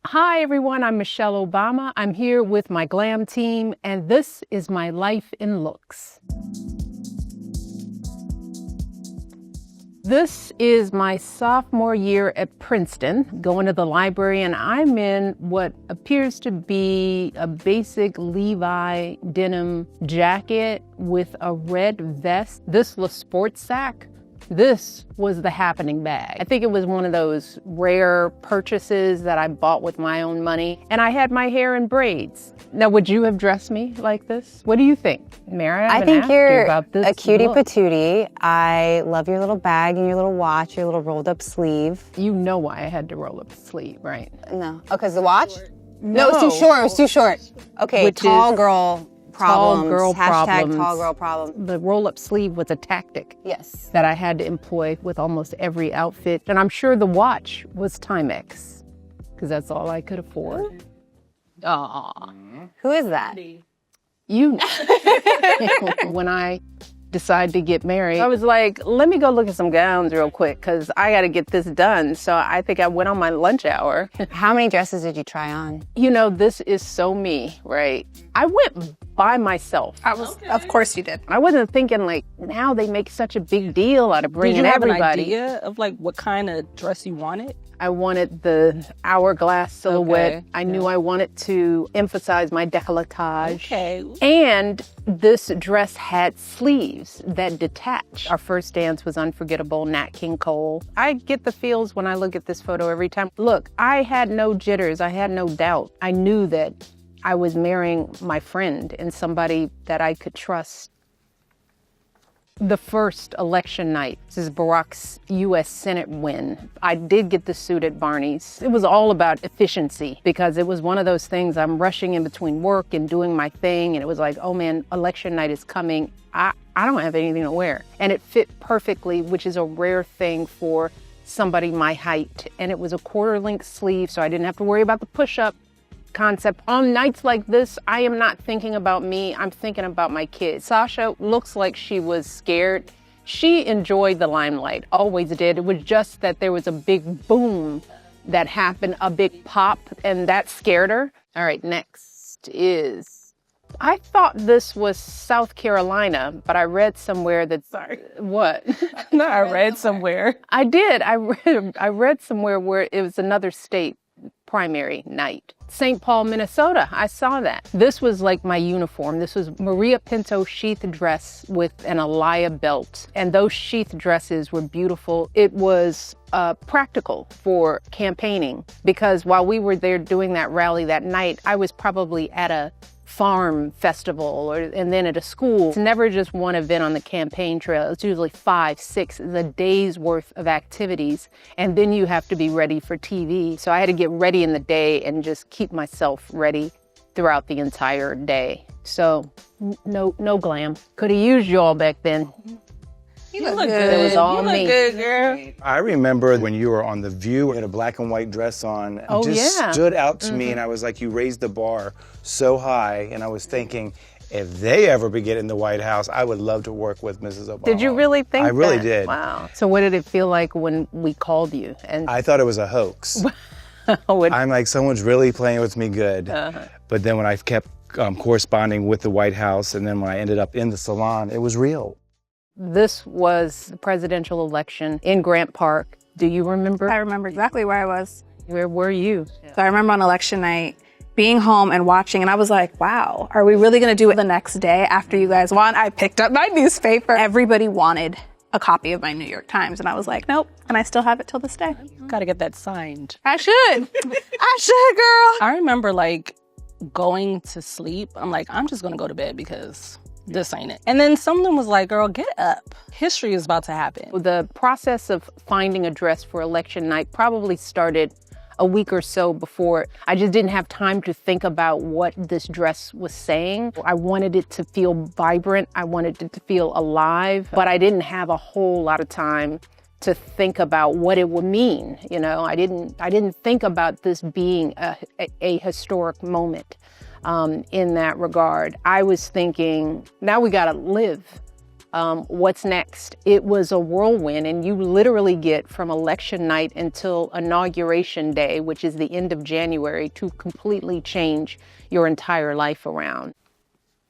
Hi everyone, I'm Michelle Obama. I'm here with my glam team, and this is my life in looks. This is my sophomore year at Princeton, going to the library, and I'm in what appears to be a basic Levi denim jacket with a red vest. This was sports sack. This was the happening bag. I think it was one of those rare purchases that I bought with my own money, and I had my hair in braids. Now, would you have dressed me like this? What do you think, Mary? I think you're a cutie patootie. I love your little bag and your little watch, your little rolled up sleeve. You know why I had to roll up the sleeve, right? No. Oh, because the watch? No, it was too short. It was too short. Okay, tall girl problems. Hashtag tall girl problems. The roll-up sleeve was a tactic. Yes. That I had to employ with almost every outfit. And I'm sure the watch was Timex, because that's all I could afford. Aw. Who is that? You. When I decided to get married, I was like, let me go look at some gowns real quick, because I got to get this done. So I think I went on my lunch hour. How many dresses did you try on? You know, this is so me, right? I went by myself. Of course you did. I wasn't thinking like, now they make such a big deal out of bringing everybody. Did you have an idea of like what kind of dress you wanted? I wanted the hourglass silhouette. Okay. I knew I wanted to emphasize my décolletage. Okay. And this dress had sleeves that detached. Our first dance was unforgettable, Nat King Cole. I get the feels when I look at this photo every time. Look, I had no jitters. I had no doubt. I knew that I was marrying my friend and somebody that I could trust. The first election night, this is Barack's U.S. Senate win. I did get the suit at Barney's. It was all about efficiency because it was one of those things I'm rushing in between work and doing my thing, and it was like, oh man, election night is coming. I don't have anything to wear. And it fit perfectly, which is a rare thing for somebody my height. And it was a quarter-length sleeve, so I didn't have to worry about the push-up concept. On nights like this, I am not thinking about me, I'm thinking about my kids. Sasha looks like she was scared. She enjoyed the limelight, always did. It was just that there was a big boom that happened, a big pop, and that scared her. All right, next is, I thought this was South Carolina, but I read somewhere that, what? No, I read somewhere. I did, I read somewhere where it was another state primary night. St. Paul, Minnesota, I saw that. This was like my uniform. This was Maria Pinto sheath dress with an Alaya belt. And those sheath dresses were beautiful. It was practical for campaigning because while we were there doing that rally that night, I was probably at a farm festival and then at a school. It's never just one event on the campaign trail. It's usually 5, 6, a day's worth of activities. And then you have to be ready for TV. So I had to get ready in the day and just keep myself ready throughout the entire day. So no glam. Could have used you all back then. You look good. It was all me. You look good, girl. I remember when you were on The View in a black and white dress on. Oh, just yeah. stood out to me, and I was like, you raised the bar so high, and I was thinking, if they ever get in the White House, I would love to work with Mrs. Obama. Did you really think I really that? did. Wow. So what did it feel like when we called you? And I thought it was a hoax. I'm like, someone's really playing with me good. But then when I kept corresponding with the White House, and then when I ended up in the salon, it was real. This was the presidential election in Grant Park. Do you remember? I remember exactly where I was. Where were you? So I remember on election night being home and watching, and I was like, wow, are we really gonna do it the next day after you guys won? I picked up my newspaper. Everybody wanted a copy of my New York Times, and I was like, nope, and I still have it till this day. Gotta get that signed. I should. I should, girl. I remember like going to sleep. I'm like, I'm just gonna go to bed because this ain't it. And then someone was like, girl, get up. History is about to happen. The process of finding a dress for election night probably started a week or so before. I just didn't have time to think about what this dress was saying. I wanted it to feel vibrant. I wanted it to feel alive, but I didn't have a whole lot of time to think about what it would mean. You know, I didn't think about this being a historic moment. In that regard, I was thinking, now we gotta live What's next? It was a whirlwind, and you literally get from election night until inauguration day, which is the end of January, to completely change your entire life around.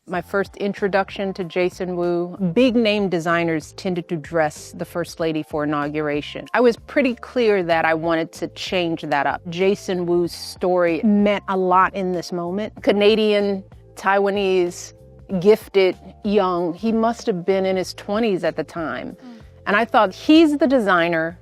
My first introduction to Jason Wu, big name designers tended to dress the First Lady for inauguration. I was pretty clear that I wanted to change that up. Jason Wu's story meant a lot in this moment. Canadian, Taiwanese, gifted, young. He must have been in his 20s at the time. And I thought, he's the designer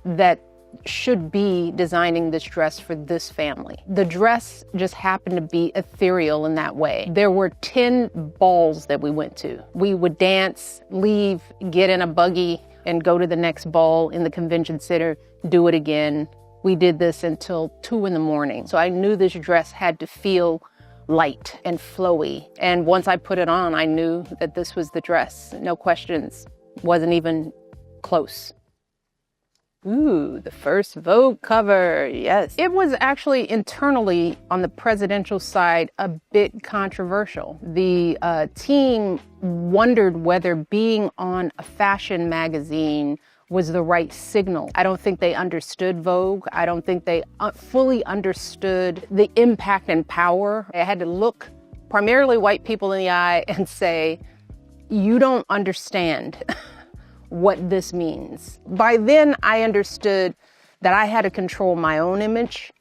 that should be designing this dress for this family. The dress just happened to be ethereal in that way. There were 10 balls that we went to. We would dance, leave, get in a buggy, and go to the next ball in the convention center, do it again. We did this until 2 a.m. So I knew this dress had to feel light and flowy. And once I put it on, I knew that this was the dress. No questions. Wasn't even close. Ooh, the first Vogue cover, yes. It was actually internally on the presidential side a bit controversial. The team wondered whether being on a fashion magazine was the right signal. I don't think they understood Vogue. I don't think they fully understood the impact and power. I had to look primarily white people in the eye and say, you don't understand what this means. By then, I understood that I had to control my own image.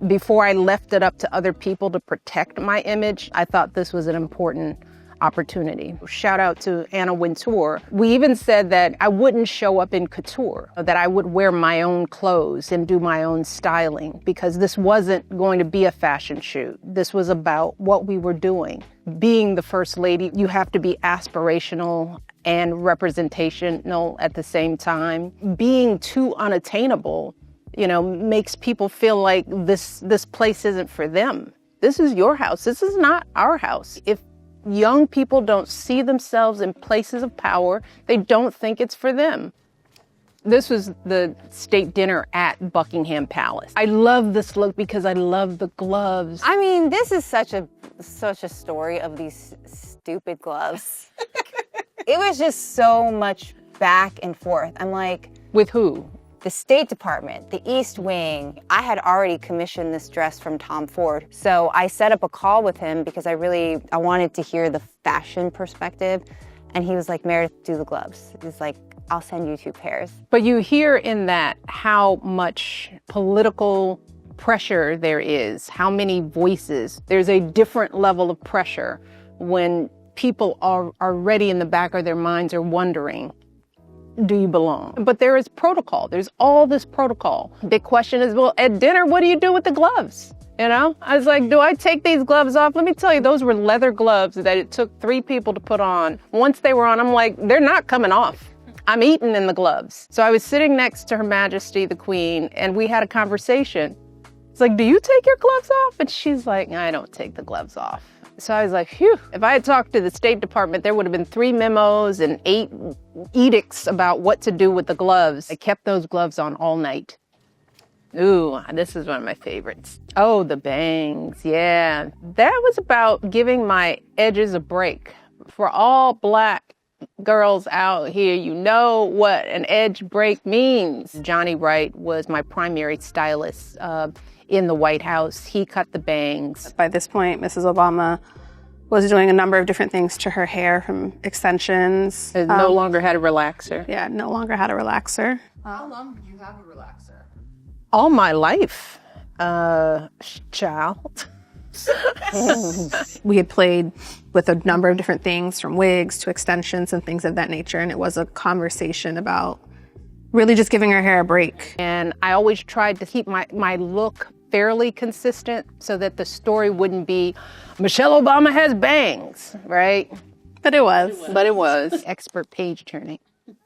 Before I left it up to other people to protect my image, I thought this was an important opportunity. Shout out to Anna Wintour. We even said that I wouldn't show up in couture, that I would wear my own clothes and do my own styling, because this wasn't going to be a fashion shoot. This was about what we were doing. Being the First Lady, you have to be aspirational and representational at the same time. Being too unattainable, makes people feel like this place isn't for them. This is your house. This is not our house. If young people don't see themselves in places of power, they don't think it's for them. This was the state dinner at Buckingham Palace. I love this look because I love the gloves. I mean, this is such a story of these stupid gloves. It was just so much back and forth. I'm like, with who? The State Department, the East Wing. I had already commissioned this dress from Tom Ford. So I set up a call with him because I wanted to hear the fashion perspective. And he was like, Meredith, do the gloves. He's like, I'll send you 2 pairs. But you hear in that how much political pressure there is, how many voices. There's a different level of pressure when people are already in the back of their minds are wondering, do you belong? But there is protocol. There's all this protocol. Big question is, well, at dinner, what do you do with the gloves? I was like, do I take these gloves off? Let me tell you, those were leather gloves that it took 3 people to put on. Once they were on, I'm like, they're not coming off. I'm eating in the gloves. So I was sitting next to Her Majesty, the Queen, and we had a conversation. It's like, do you take your gloves off? And she's like, I don't take the gloves off. So I was like, phew, if I had talked to the State Department, there would have been 3 memos and 8 edicts about what to do with the gloves. I kept those gloves on all night. Ooh, this is one of my favorites. Oh, the bangs, yeah. That was about giving my edges a break. For all Black girls out here, you know what an edge break means. Johnny Wright was my primary stylist in the White House. He cut the bangs. By this point, Mrs. Obama was doing a number of different things to her hair, from extensions. It no longer had a relaxer. Yeah, no longer had a relaxer. How long did you have a relaxer? All my life, child. We had played with a number of different things, from wigs to extensions and things of that nature, and it was a conversation about really just giving her hair a break. And I always tried to keep my look fairly consistent so that the story wouldn't be, Michelle Obama has bangs, right? But it was. But it was. Expert page turning.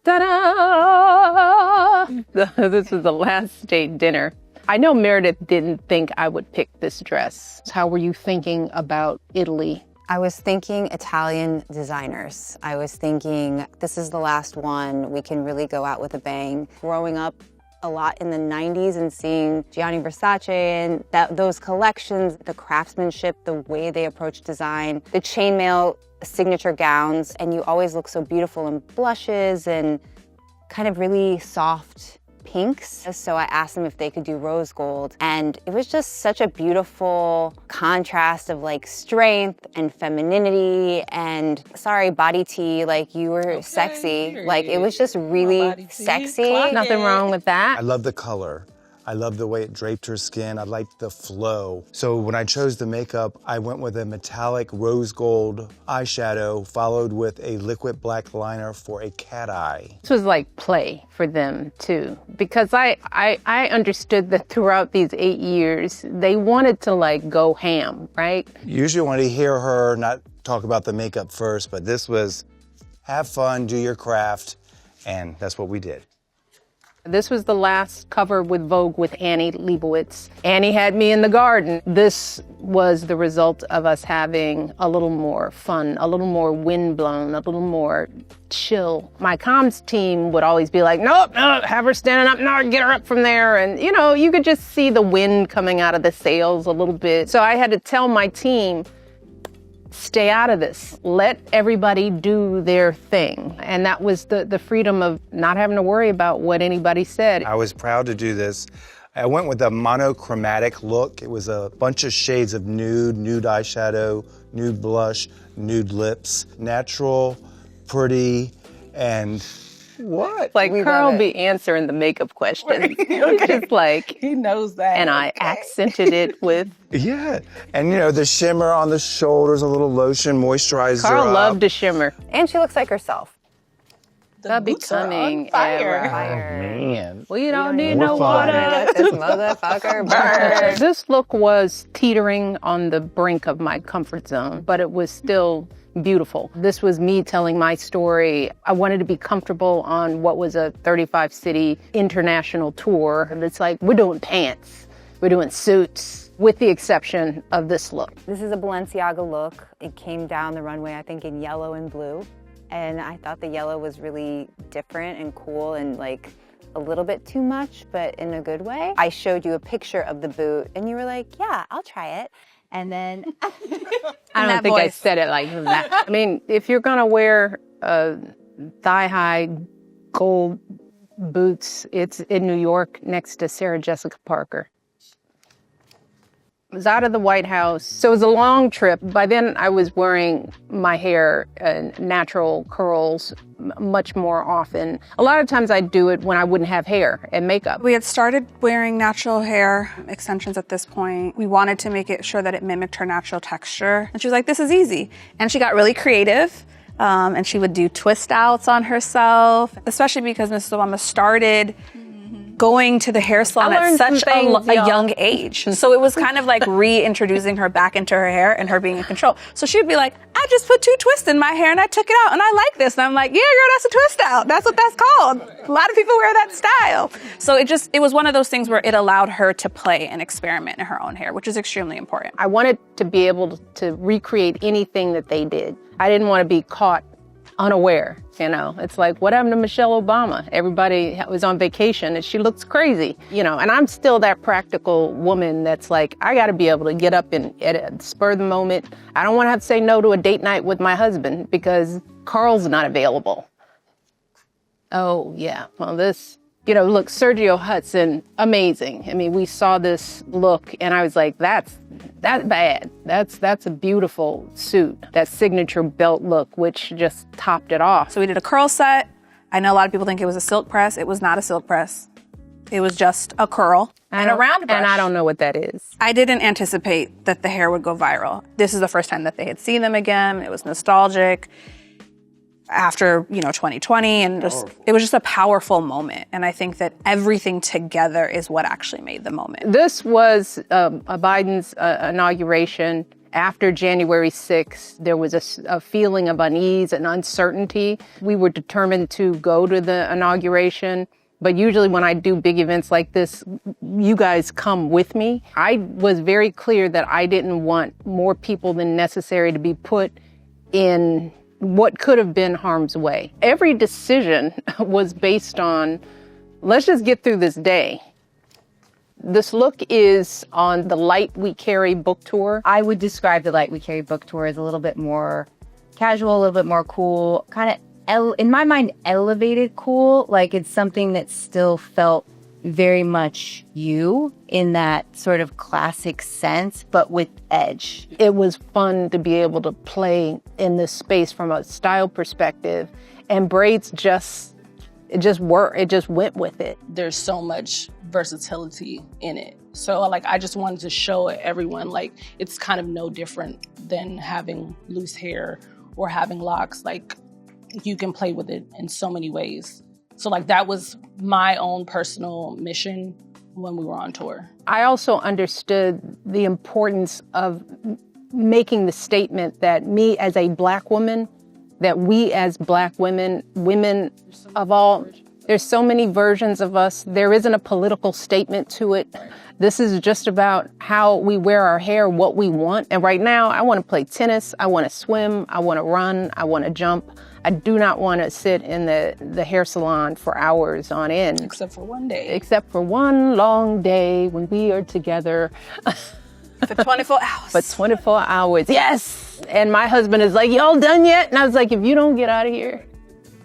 Ta-da! This was the last state dinner. I know Meredith didn't think I would pick this dress. How were you thinking about Italy? I was thinking Italian designers. I was thinking, this is the last one. We can really go out with a bang. Growing up a lot in the 90s and seeing Gianni Versace and those collections, the craftsmanship, the way they approach design, the chainmail signature gowns, and you always look so beautiful in blushes and kind of really soft pinks. So I asked them if they could do rose gold, and it was just such a beautiful contrast of like strength and femininity and, sorry, body tea, like you were sexy. Period. Like it was just really sexy. Nothing wrong with that. I love the color. I love the way it draped her skin. I liked the flow. So when I chose the makeup, I went with a metallic rose gold eyeshadow, followed with a liquid black liner for a cat eye. This was like play for them too, because I understood that throughout these 8 years, they wanted to like go ham, right? Usually when I hear her not talk about the makeup first, but this was have fun, do your craft, and that's what we did. This was the last cover with Vogue with Annie Leibovitz. Annie had me in the garden. This was the result of us having a little more fun, a little more windblown, a little more chill. My comms team would always be like, nope, have her standing up, no, get her up from there. And you know, you could just see the wind coming out of the sails a little bit. So I had to tell my team, stay out of this. Let everybody do their thing. And that was the freedom of not having to worry about what anybody said. I was proud to do this. I went with a monochromatic look. It was a bunch of shades of nude eyeshadow, nude blush, nude lips, natural, pretty, and what? Like Carl be answering the makeup questions. Just like, He knows that. and I accented it with, yeah. And you know, the shimmer on the shoulders, a little lotion, moisturizer. Carl loved to shimmer. And she looks like herself. The boots are on becoming fire. Man. We don't need We're no fine. water. Let this motherfucker burn. This look was teetering on the brink of my comfort zone, but it was still beautiful. This was me telling my story. I wanted to be comfortable on what was a 35-city international tour. And it's like, we're doing pants, we're doing suits, with the exception of this look. This is a Balenciaga look. It came down the runway, I think, in yellow and blue. And I thought the yellow was really different and cool and like a little bit too much, but in a good way. I showed you a picture of the boot and you were like, yeah, I'll try it. And then I don't think I said it like that. I mean, if you're gonna wear thigh-high gold boots, it's in New York next to Sarah Jessica Parker. I was out of the White House, so it was a long trip. By then, I was wearing my hair natural curls much more often. A lot of times I'd do it when I wouldn't have hair and makeup. We had started wearing natural hair extensions at this point. We wanted to make it sure that it mimicked her natural texture. And she was like, this is easy. And she got really creative. And she would do twist outs on herself, especially because Mrs. Obama started going to the hair salon at such a young age. So it was kind of like reintroducing her back into her hair and her being in control. So she would be like, I just put 2 twists in my hair and I took it out and I like this. And I'm like, yeah, girl, that's a twist out. That's what that's called. A lot of people wear that style. So it was one of those things where it allowed her to play and experiment in her own hair, which is extremely important. I wanted to be able to recreate anything that they did. I didn't want to be caught unaware, you know. It's like, what happened to Michelle Obama? Everybody was on vacation and she looks crazy, you know. And I'm still that practical woman that's like, I got to be able to get up and at a spur of the moment. I don't want to have to say no to a date night with my husband because Carl's not available. Oh, yeah. Well, this, you know, look, Sergio Hudson, amazing. I mean, we saw this look and I was like, that's bad. That's a beautiful suit. That signature belt look, which just topped it off. So we did a curl set. I know a lot of people think it was a silk press. It was not a silk press. It was just a curl and a round brush. And I don't know what that is. I didn't anticipate that the hair would go viral. This is the first time that they had seen them again. It was nostalgic after, 2020, and it was just a powerful moment. And I think that everything together is what actually made the moment. This was Biden's inauguration. After January 6th, there was a feeling of unease and uncertainty. We were determined to go to the inauguration. But usually when I do big events like this, you guys come with me. I was very clear that I didn't want more people than necessary to be put in what could have been harm's way. Every decision was based on let's just get through this day. This look is on the Light We Carry book tour. I would describe the Light We Carry book tour as a little bit more casual, a little bit more cool, kind of, in my mind, elevated cool. Like it's something that still felt very much you in that sort of classic sense, but with edge. It was fun to be able to play in this space from a style perspective, and braids just went with it. There's so much versatility in it. So like, I just wanted to show everyone, like, it's kind of no different than having loose hair or having locks. Like, you can play with it in so many ways. So like, that was my own personal mission when we were on tour. I also understood the importance of making the statement that me as a Black woman, that we as Black women of all, there's so many versions of us. There isn't a political statement to it. This is just about how we wear our hair, what we want. And right now, I want to play tennis. I want to swim. I want to run. I want to jump. I do not want to sit in the hair salon for hours on end. Except for one day. Except for one long day when we are together. For 24 hours. For 24 hours, yes! And my husband is like, y'all done yet? And I was like, if you don't get out of here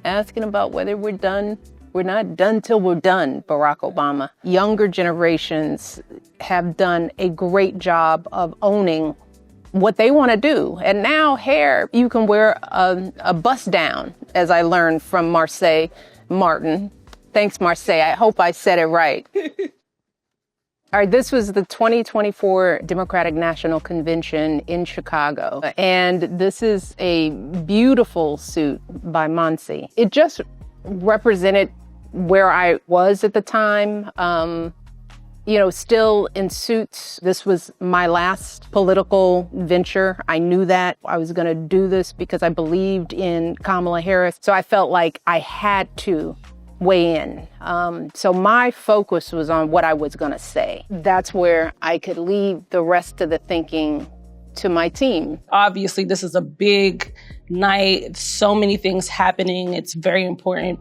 asking about whether we're done, we're not done till we're done, Barack Obama. Younger generations have done a great job of owning what they want to do. And now hair, you can wear a bust down, as I learned from Marseille Martin. Thanks, Marseille. I hope I said it right. All right, this was the 2024 Democratic National Convention in Chicago. And this is a beautiful suit by Monsi. It just represented where I was at the time. Still in suits. This was my last political venture. I knew that I was going to do this because I believed in Kamala Harris. So I felt like I had to weigh in. So my focus was on what I was going to say. That's where I could leave the rest of the thinking to my team. Obviously, this is a big night. So many things happening. It's very important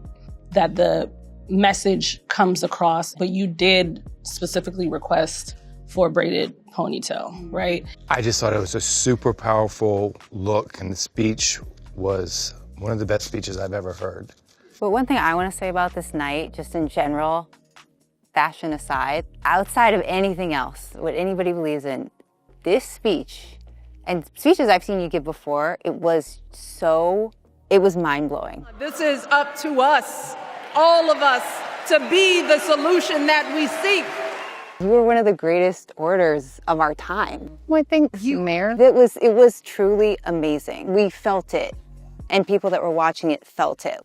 that the message comes across, but you did specifically request for a braided ponytail, right? I just thought it was a super powerful look, and the speech was one of the best speeches I've ever heard. But one thing I want to say about this night, just in general, fashion aside, outside of anything else, what anybody believes in, this speech, and speeches I've seen you give before, it was mind-blowing. This is up to us, all of us, to be the solution that we seek. You were one of the greatest orators of our time. Well, thanks, Mayor. It was truly amazing. We felt it, and people that were watching it felt it.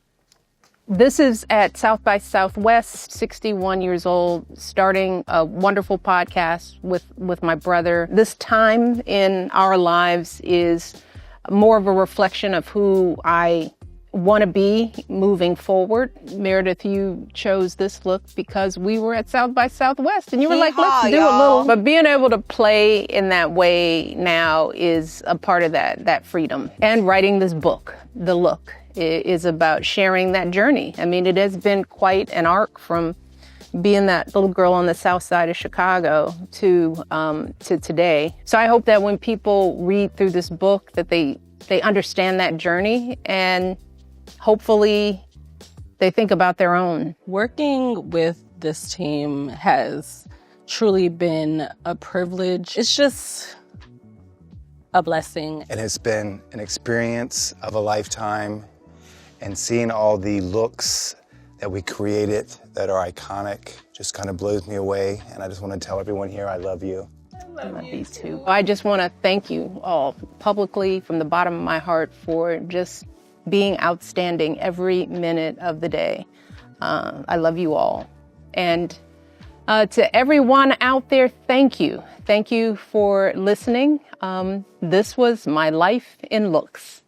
This is at South by Southwest, 61 years old, starting a wonderful podcast with my brother. This time in our lives is more of a reflection of who I want to be moving forward. Meredith, you chose this look because we were at South by Southwest and you were like, let's do a little. But being able to play in that way now is a part of that freedom. And writing this book, The Look, is about sharing that journey. I mean, it has been quite an arc from being that little girl on the south side of Chicago to today. So I hope that when people read through this book that they understand that journey and hopefully they think about their own. Working with this team has truly been a privilege. It's just a blessing. It has been an experience of a lifetime, and seeing all the looks that we created that are iconic just kind of blows me away. And I just want to tell everyone here, I love you. I love you too. I just want to thank you all publicly from the bottom of my heart for just being outstanding every minute of the day. I love you all. And to everyone out there, thank you. Thank you for listening. This was my life in looks.